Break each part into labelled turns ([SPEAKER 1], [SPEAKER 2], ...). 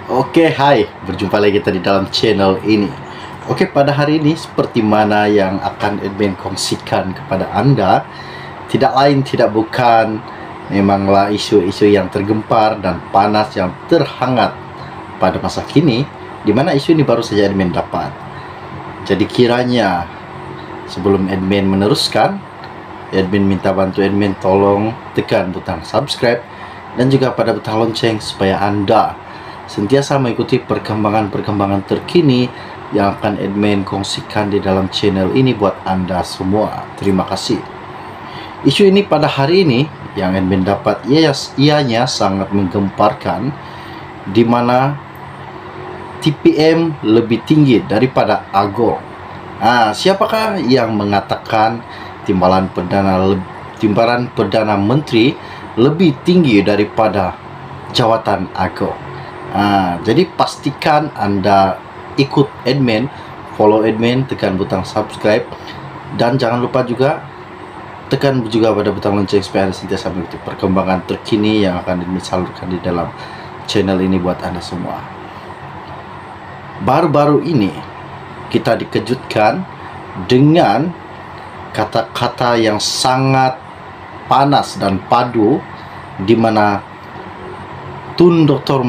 [SPEAKER 1] Oke, hai, berjumpa lagi kita di dalam channel ini. Oke, pada hari ini seperti mana yang akan admin kongsikan kepada Anda, tidak lain tidak bukan memanglah isu-isu yang tergempar dan panas yang terhangat pada masa kini, di mana isu ini baru saja admin dapat. Jadi kiranya sebelum admin meneruskan, admin minta bantu admin tolong tekan butang subscribe dan juga pada butang lonceng supaya Anda sentiasa mengikuti perkembangan-perkembangan terkini yang akan admin kongsikan di dalam channel ini buat Anda semua. Terima kasih. Isu ini pada hari ini yang admin dapat ianya sangat menggemparkan, di mana TPM lebih tinggi daripada Agong. Siapakah yang mengatakan timbalan Perdana Menteri lebih tinggi daripada jawatan Agong? Jadi pastikan Anda ikut admin, follow admin, tekan butang subscribe, dan jangan lupa juga tekan juga pada butang lonceng supaya Anda sentiasa mengikuti perkembangan terkini yang akan disalurkan di dalam channel ini buat Anda semua. Baru-baru ini kita dikejutkan dengan kata-kata yang sangat panas dan padu, di mana Tun Dr.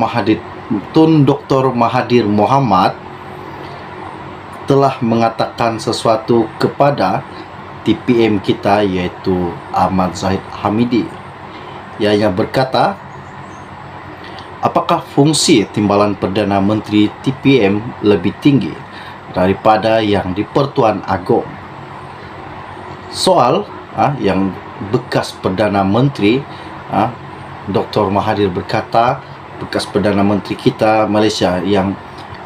[SPEAKER 1] Mahathir Mohamad telah mengatakan sesuatu kepada TPM kita, yaitu Ahmad Zahid Hamidi. Ianya berkata, apakah fungsi timbalan Perdana Menteri TPM lebih tinggi daripada yang di Pertuan Agong? Soal yang bekas Perdana Menteri, Dr. Mahathir berkata, bekas Perdana Menteri kita Malaysia yang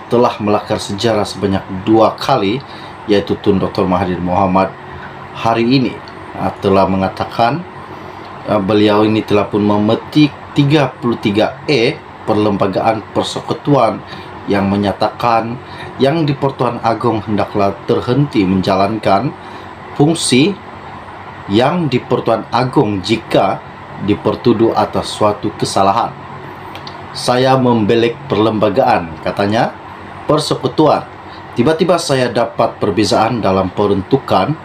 [SPEAKER 1] telah melakar sejarah sebanyak 2 kali, yaitu Tun Dr. Mahathir Mohamad, hari ini telah mengatakan beliau ini telah pun memetik 33E Perlembagaan Persekutuan yang menyatakan yang di Pertuan Agong hendaklah terhenti menjalankan fungsi yang di Pertuan Agong jika dipertuduh atas suatu kesalahan. Saya membelek perlembagaan, katanya, persekutuan. Tiba-tiba saya dapat perbezaan dalam peruntukan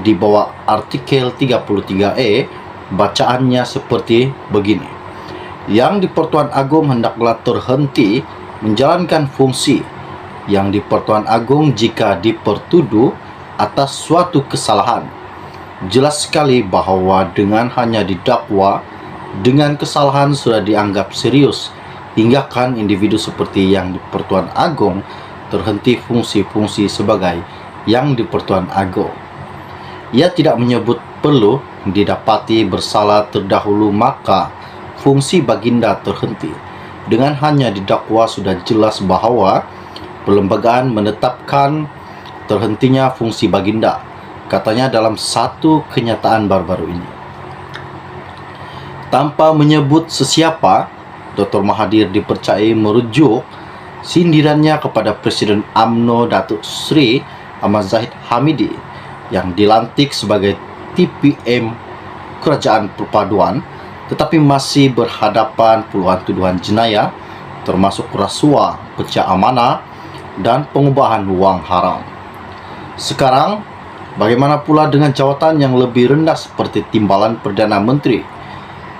[SPEAKER 1] di bawah artikel 33E. Bacaannya seperti begini: yang di Pertuan Agong hendaklah terhenti menjalankan fungsi yang di Pertuan Agong jika dipertuduh atas suatu kesalahan. Jelas sekali bahawa dengan hanya didakwa dengan kesalahan sudah dianggap serius, hingga kan individu seperti yang di Pertuan Agong terhenti fungsi-fungsi sebagai yang di Pertuan Agong. Ia tidak menyebut perlu didapati bersalah terdahulu maka fungsi baginda terhenti. Dengan hanya didakwa sudah jelas bahawa perlembagaan menetapkan terhentinya fungsi baginda, katanya dalam satu kenyataan baru-baru ini. Tanpa menyebut sesiapa, Dr. Mahathir dipercayai merujuk sindirannya kepada Presiden UMNO Datuk Seri Ahmad Zahid Hamidi yang dilantik sebagai TPM Kerajaan Perpaduan, tetapi masih berhadapan puluhan tuduhan jenayah termasuk rasuah, pecah amanah, dan pengubahan wang haram. Sekarang, bagaimana pula dengan jawatan yang lebih rendah seperti timbalan Perdana Menteri?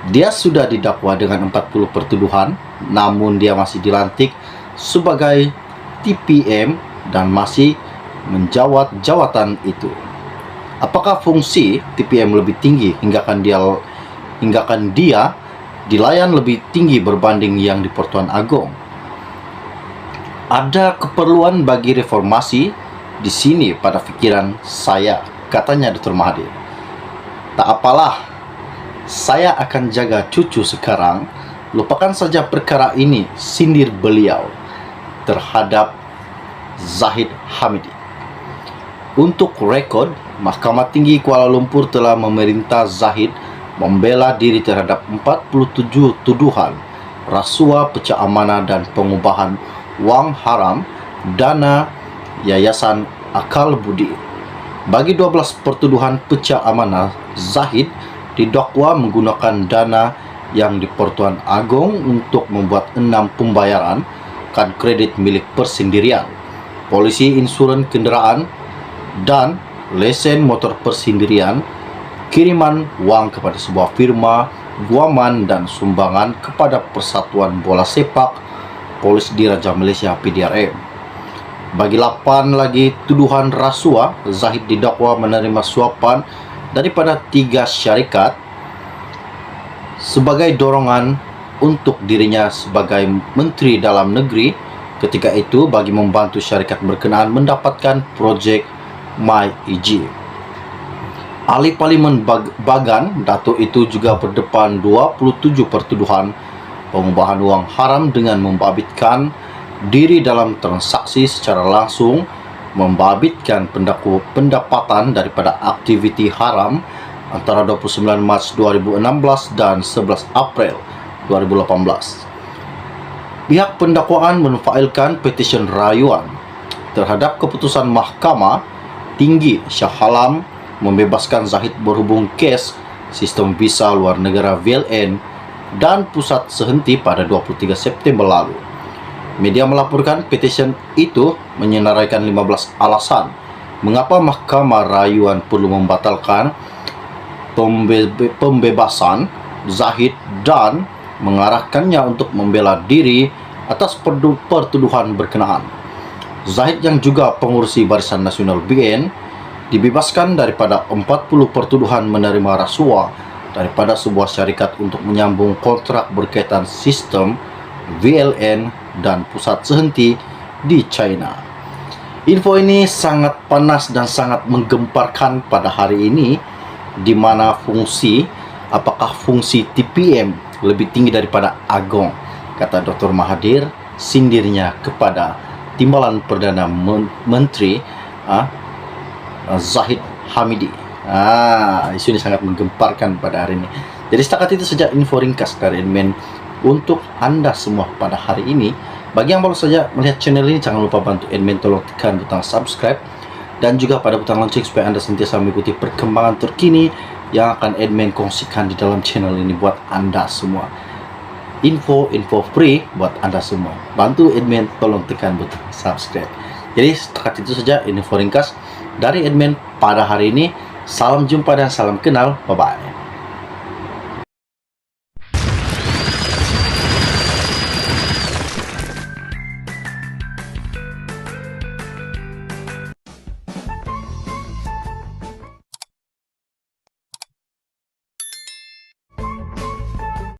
[SPEAKER 1] Dia sudah didakwa dengan 40 pertuduhan, namun dia masih dilantik sebagai TPM dan masih menjawat jawatan itu. Apakah fungsi TPM lebih tinggi hinggakan dia dilayan lebih tinggi berbanding yang di Pertuan Agong? Ada keperluan bagi reformasi di sini pada fikiran saya, katanya Dr. Mahathir. Tak apalah, saya akan jaga cucu sekarang, lupakan saja perkara ini, sindir beliau terhadap Zahid Hamidi. Untuk rekod, Mahkamah Tinggi Kuala Lumpur telah memerintah Zahid membela diri terhadap 47 tuduhan rasuah, pecah amanah, dan pengubahan wang haram dana Yayasan Akal Budi. Bagi 12 pertuduhan pecah amanah, Zahid didakwa menggunakan dana yang di Pertuan Agong untuk membuat 6 pembayaran kad kredit milik persendirian, polisi insuran kendaraan, dan lesen motor persendirian, kiriman uang kepada sebuah firma, guaman dan sumbangan kepada Persatuan Bola Sepak Polis Diraja Malaysia PDRM. Bagi 8 lagi tuduhan rasuah, Zahid didakwa menerima suapan daripada 3 syarikat sebagai dorongan untuk dirinya sebagai Menteri Dalam Negeri ketika itu bagi membantu syarikat berkenaan mendapatkan projek MyEG. Ahli Parlimen Bagan, Datuk itu juga berdepan 27 pertuduhan pengubahan wang haram dengan membabitkan diri dalam transaksi secara langsung, membabitkan pendapatan daripada aktiviti haram antara 29 Mac 2016 dan 11 April 2018. Pihak pendakwaan menfailkan petisyen rayuan terhadap keputusan Mahkamah Tinggi Shah Alam membebaskan Zahid berhubung kes sistem visa luar negara VLN dan pusat sehenti pada 23 September lalu. Media melaporkan petisyen itu menyenaraikan 15 alasan mengapa Mahkamah Rayuan perlu membatalkan pembebasan Zahid dan mengarahkannya untuk membela diri atas pertuduhan berkenaan. Zahid yang juga pengurusi Barisan Nasional BN dibebaskan daripada 40 pertuduhan menerima rasuah daripada sebuah syarikat untuk menyambung kontrak berkaitan sistem VLN dan pusat sehenti di China. Info ini sangat panas dan sangat menggemparkan pada hari ini, di mana apakah fungsi TPM lebih tinggi daripada Agong, kata Dr. Mahathir sindirnya kepada Timbalan Perdana Menteri Zahid Hamidi. Isu ini sangat menggemparkan pada hari ini. Jadi setakat itu saja info ringkas dari admin untuk Anda semua pada hari ini. Bagi yang baru saja melihat channel ini, jangan lupa bantu admin tolong tekan butang subscribe dan juga pada butang lonceng supaya Anda sentiasa mengikuti perkembangan terkini yang akan admin kongsikan di dalam channel ini buat Anda semua. Info free buat Anda semua. Bantu admin tolong tekan butang subscribe. Jadi setakat itu saja info ringkas dari admin pada hari ini. Salam jumpa dan salam kenal. Bye bye.